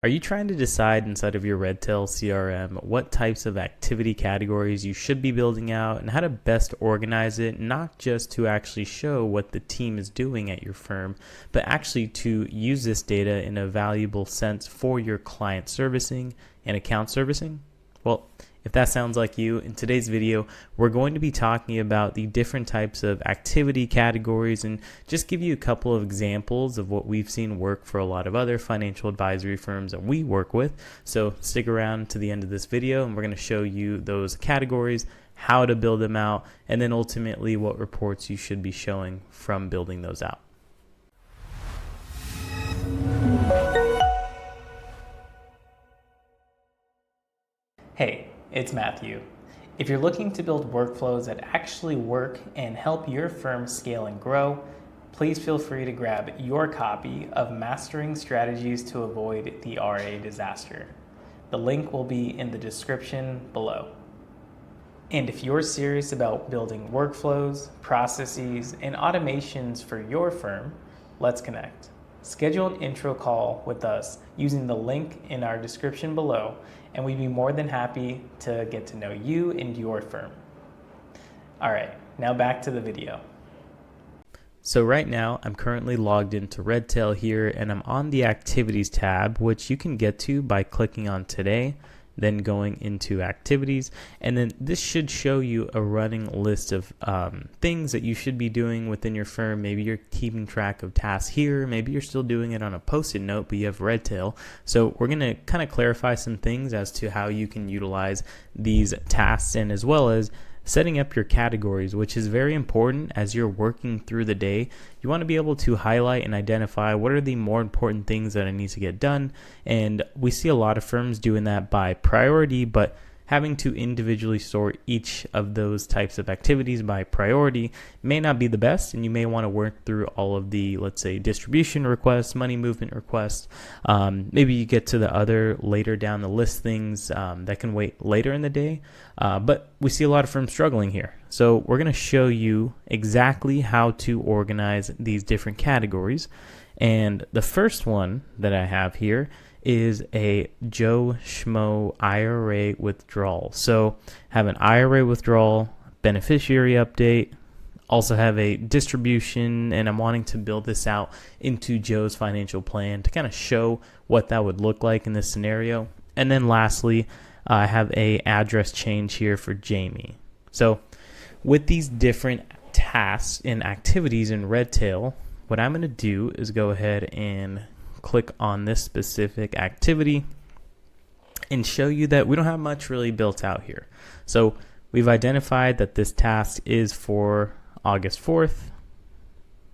Are you trying to decide inside of your Redtail CRM what types of activity categories you should be building out and how to best organize it, not just to actually show what the team is doing at your firm, but actually to use this data in a valuable sense for your client servicing and account servicing? Well, if that sounds like you, in today's video, we're going to be talking about the different types of activity categories and just give you a couple of examples of what we've seen work for a lot of other financial advisory firms that we work with. So stick around to the end of this video and we're going to show you those categories, how to build them out, and then ultimately what reports you should be showing from building those out. Hey, it's Matthew. If you're looking to build workflows that actually work and help your firm scale and grow, please feel free to grab your copy of Mastering Strategies to Avoid the RA Disaster. The link will be in the description below. And if you're serious about building workflows, processes, and automations for your firm, let's connect. Schedule an intro call with us using the link in our description below, and we'd be more than happy to get to know you and your firm. All right, now back to the video. So right now, I'm currently logged into Redtail here, and I'm on the Activities tab, which you can get to by clicking on Today, then going into Activities, and then this should show you a running list of things that you should be doing within your firm. Maybe you're keeping track of tasks here, maybe you're still doing it on a post-it note, but you have Redtail. So we're going to kind of clarify some things as to how you can utilize these tasks, and as well as setting up your categories, which is very important as you're working through the day. You want to be able to highlight and identify what are the more important things that I need to get done. And we see a lot of firms doing that by priority, but having to individually sort each of those types of activities by priority may not be the best, and you may want to work through all of the, let's say, distribution requests, money movement requests. Maybe you get to the other later down the list things that can wait later in the day, but we see a lot of firms struggling here. So we're going to show you exactly how to organize these different categories. And the first one that I have here is a Joe Schmo IRA withdrawal. So have an IRA withdrawal, beneficiary update, also have a distribution, and I'm wanting to build this out into Joe's financial plan to kind of show what that would look like in this scenario. And then lastly, I have a address change here for Jamie. So with these different tasks and activities in Redtail, what I'm going to do is go ahead and click on this specific activity and show you that we don't have much really built out here. So we've identified that this task is for August 4th.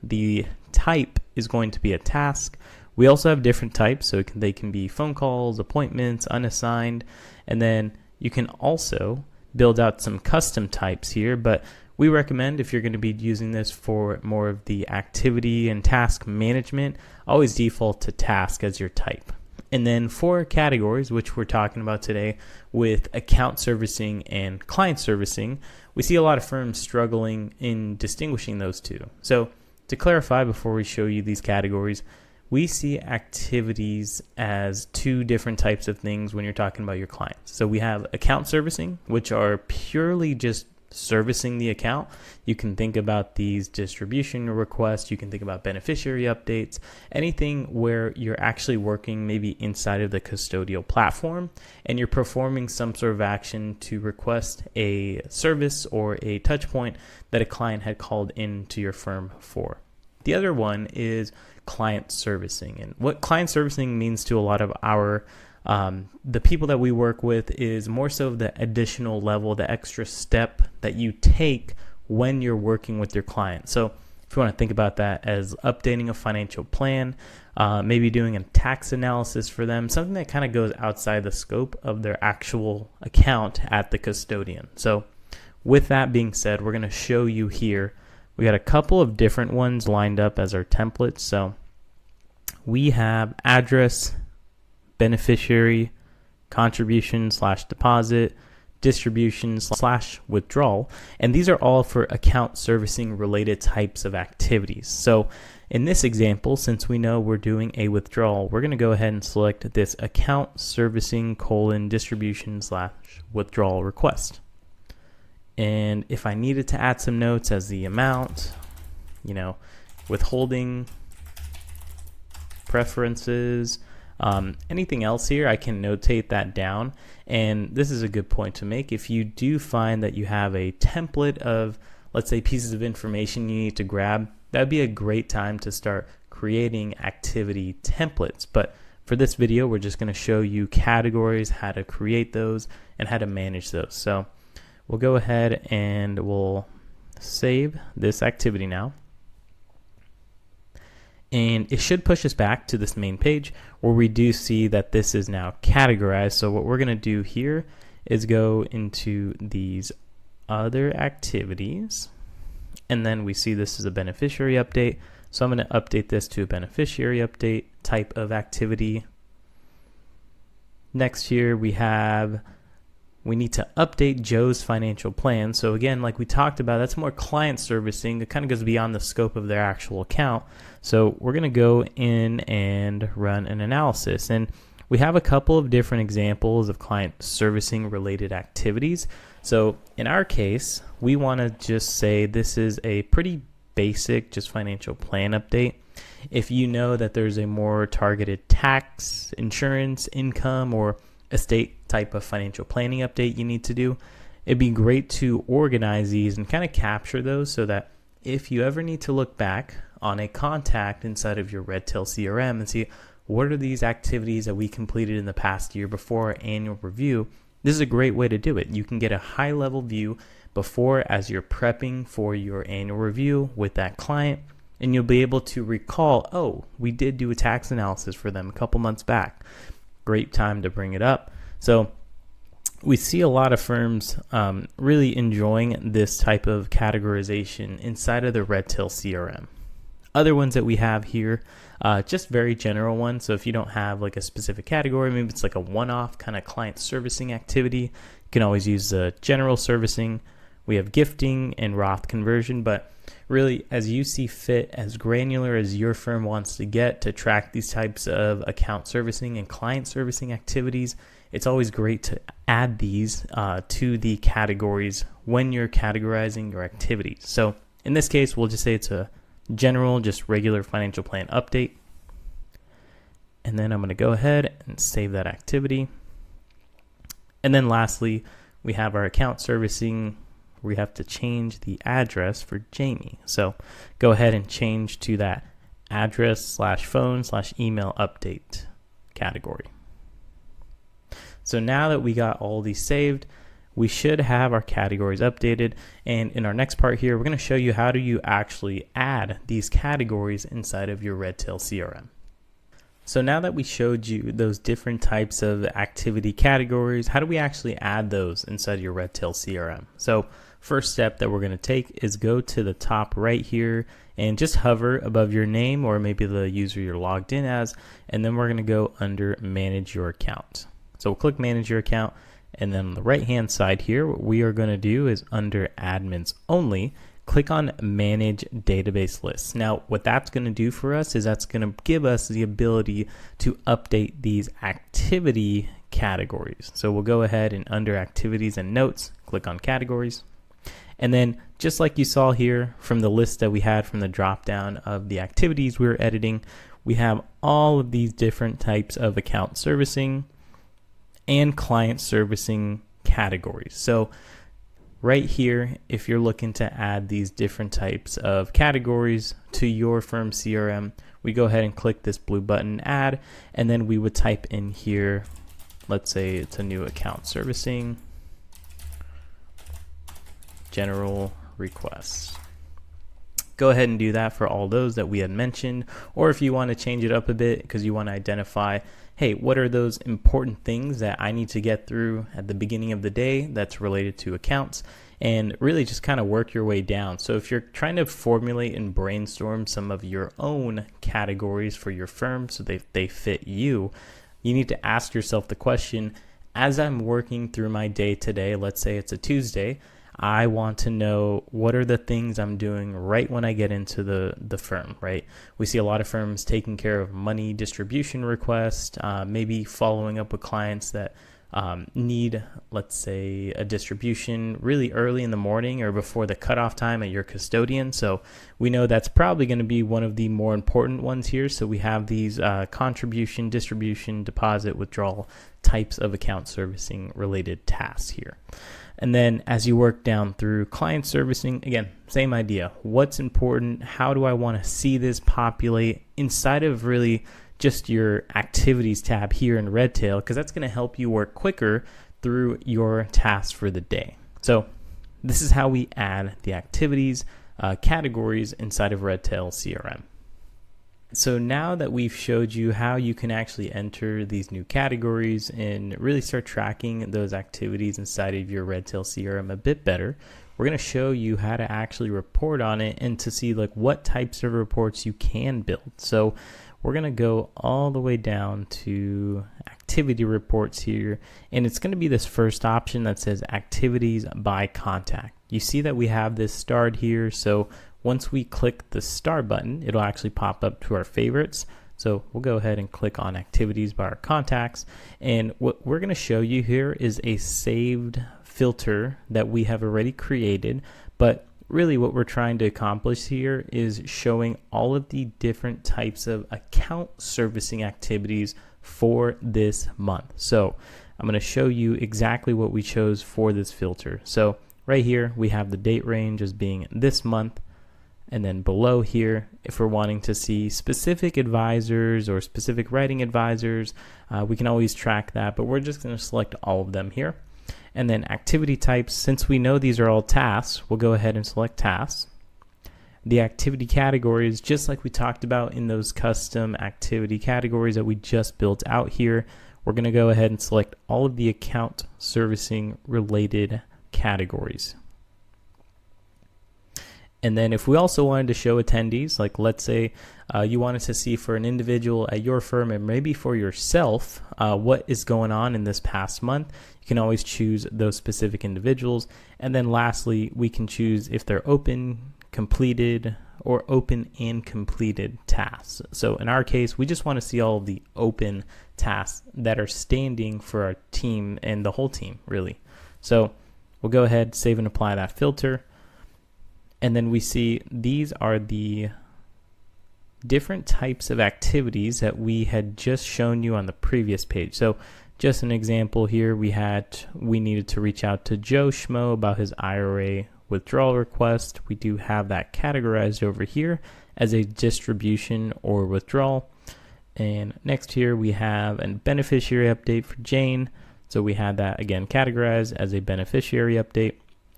The type is going to be a task. We also have different types, so they can be phone calls, appointments, unassigned, and then you can also build out some custom types here, but we recommend, if you're going to be using this for more of the activity and task management, always default to task as your type. And then for categories, which we're talking about today with account servicing and client servicing, we see a lot of firms struggling in distinguishing those two. So to clarify, before we show you these categories, we see activities as two different types of things when you're talking about your clients. So we have account servicing, which are purely just servicing the account. You can think about these distribution requests, you can think about beneficiary updates, anything where you're actually working maybe inside of the custodial platform and you're performing some sort of action to request a service or a touch point that a client had called into your firm for. The other one is client servicing, and what client servicing means to a lot of our the people that we work with is more so the additional level, the extra step that you take when you're working with your client. So if you want to think about that as updating a financial plan, maybe doing a tax analysis for them, something that kind of goes outside the scope of their actual account at the custodian. So with that being said, we're going to show you here. We got a couple of different ones lined up as our templates. So we have address, beneficiary, contribution / deposit, distribution / withdrawal, and these are all for account servicing related types of activities. So In this example, since we know we're doing a withdrawal, we're going to go ahead and select this account servicing : distribution / withdrawal request. And if I needed to add some notes as the amount, withholding, preferences, anything else here, I can notate that down. And this is a good point to make. If you do find that you have a template of, let's say, pieces of information you need to grab, that'd be a great time to start creating activity templates. But for this video, we're just going to show you categories, how to create those, and how to manage those. So we'll go ahead and we'll save this activity now. And it should push us back to this main page where we do see that this is now categorized. So what we're going to do here is go into these other activities. And then we see this is a beneficiary update. So I'm going to update this to a beneficiary update type of activity. Next here we need to update Joe's financial plan. So again, like we talked about, that's more client servicing. It kind of goes beyond the scope of their actual account. So we're going to go in and run an analysis. And we have a couple of different examples of client servicing related activities. So in our case, we want to just say this is a pretty basic just financial plan update. If you know that there's a more targeted tax, insurance, income, or estate type of financial planning update you need to do, it'd be great to organize these and kind of capture those so that if you ever need to look back on a contact inside of your Redtail CRM and see what are these activities that we completed in the past year before our annual review, this is a great way to do it. You can get a high level view before as you're prepping for your annual review with that client, and you'll be able to recall, oh, we did do a tax analysis for them a couple months back. Great time to bring it up. So we see a lot of firms really enjoying this type of categorization inside of the Redtail CRM. Other ones that we have here, just very general ones. So if you don't have like a specific category, maybe it's like a one-off kind of client servicing activity, you can always use the general servicing. We have gifting and Roth conversion, but really as you see fit, as granular as your firm wants to get to track these types of account servicing and client servicing activities, it's always great to add these to the categories when you're categorizing your activities. So in this case, we'll just say it's a general, just regular financial plan update. And then I'm going to go ahead and save that activity. And then lastly, we have our account servicing. We have to change the address for Jamie. So go ahead and change to that address / phone / email update category. So now that we got all these saved, we should have our categories updated. And in our next part here, we're going to show you how do you actually add these categories inside of your Redtail CRM. So now that we showed you those different types of activity categories, how do we actually add those inside your Redtail CRM? So first step that we're going to take is go to the top right here and just hover above your name or maybe the user you're logged in as, and then we're going to go under manage your account. So we'll click manage your account. And then on the right hand side here, what we are going to do is under admins only, click on manage database lists. Now what that's going to do for us is that's going to give us the ability to update these activity categories. So we'll go ahead and under activities and notes, click on categories. And then just like you saw here from the list that we had from the drop down of the activities we were editing, we have all of these different types of account servicing and client servicing categories. So right here, if you're looking to add these different types of categories to your firm CRM, we go ahead and click this blue button add, and then we would type in here, let's say it's a new account servicing, general requests. Go ahead and do that for all those that we had mentioned, or if you want to change it up a bit because you want to identify, hey, what are those important things that I need to get through at the beginning of the day that's related to accounts, and really just kind of work your way down. So if you're trying to formulate and brainstorm some of your own categories for your firm so they fit you, you need to ask yourself the question, as I'm working through my day today, let's say it's a Tuesday, I want to know what are the things I'm doing right when I get into the firm, right? We see a lot of firms taking care of money distribution requests, maybe following up with clients that need, let's say, a distribution really early in the morning or before the cutoff time at your custodian. So we know that's probably going to be one of the more important ones here. So we have these contribution, distribution, deposit, withdrawal types of account servicing related tasks here. And then as you work down through client servicing, again, same idea. What's important? How do I want to see this populate inside of really just your activities tab here in Redtail, because that's going to help you work quicker through your tasks for the day. So this is how we add the activities categories inside of Redtail CRM. So now that we've showed you how you can actually enter these new categories and really start tracking those activities inside of your Redtail CRM a bit better, we're going to show you how to actually report on it and to see like what types of reports you can build. So we're going to go all the way down to activity reports here, and it's going to be this first option that says activities by contact. You see that we have this starred here, so once we click the star button, it'll actually pop up to our favorites. So we'll go ahead and click on activities by our contacts, and what we're going to show you here is a saved filter that we have already created, but really what we're trying to accomplish here is showing all of the different types of account servicing activities for this month. So I'm going to show you exactly what we chose for this filter. So right here we have the date range as being this month, and then below here, if we're wanting to see specific advisors or specific writing advisors, we can always track that, but we're just going to select all of them here. And then activity types, since we know these are all tasks, we'll go ahead and select tasks. The activity categories, just like we talked about in those custom activity categories that we just built out here, we're going to go ahead and select all of the account servicing related categories. And then if we also wanted to show attendees, like let's say you wanted to see for an individual at your firm and maybe for yourself what is going on in this past month, you can always choose those specific individuals. And then lastly, we can choose if they're open, completed, or open and completed tasks. So in our case, we just want to see all of the open tasks that are standing for our team and the whole team, really. So we'll go ahead, save and apply that filter. And then we see these are the different types of activities that we had just shown you on the previous page. So just an example here, we needed to reach out to Joe Schmo about his IRA withdrawal request. We do have that categorized over here as a distribution or withdrawal. And next here we have a beneficiary update for Jane. So we had that again categorized as a beneficiary update.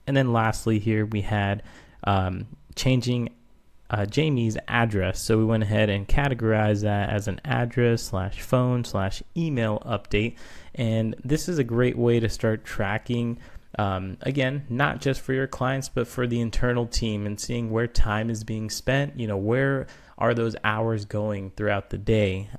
And then lastly here we had changing Jamie's address. So we went ahead and categorized that as an address / phone / email update. And this is a great way to start tracking, again, not just for your clients, but for the internal team and seeing where time is being spent, where are those hours going throughout the day.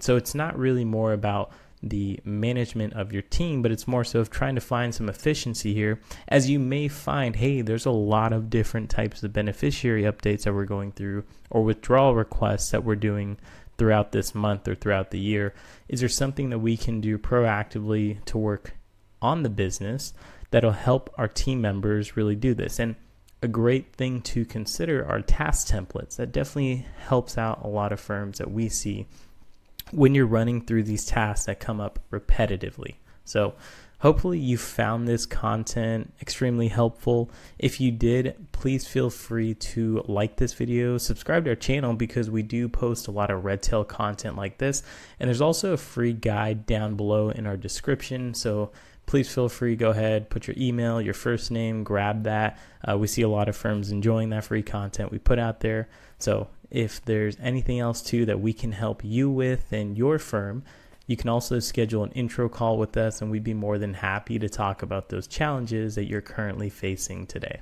So it's not really more about the management of your team, but it's more so of trying to find some efficiency here, as you may find, hey, there's a lot of different types of beneficiary updates that we're going through or withdrawal requests that we're doing throughout this month or throughout the year. Is there something that we can do proactively to work on the business that'll help our team members really do this? And a great thing to consider are task templates. That definitely helps out a lot of firms that we see when you're running through these tasks that come up repetitively. So hopefully you found this content extremely helpful. If you did, please feel free to like this video, subscribe to our channel because we do post a lot of Redtail content like this. And there's also a free guide down below in our description. So please feel free, go ahead, put your email, your first name, grab that. We see a lot of firms enjoying that free content we put out there. So if there's anything else too that we can help you with in your firm, you can also schedule an intro call with us and we'd be more than happy to talk about those challenges that you're currently facing today.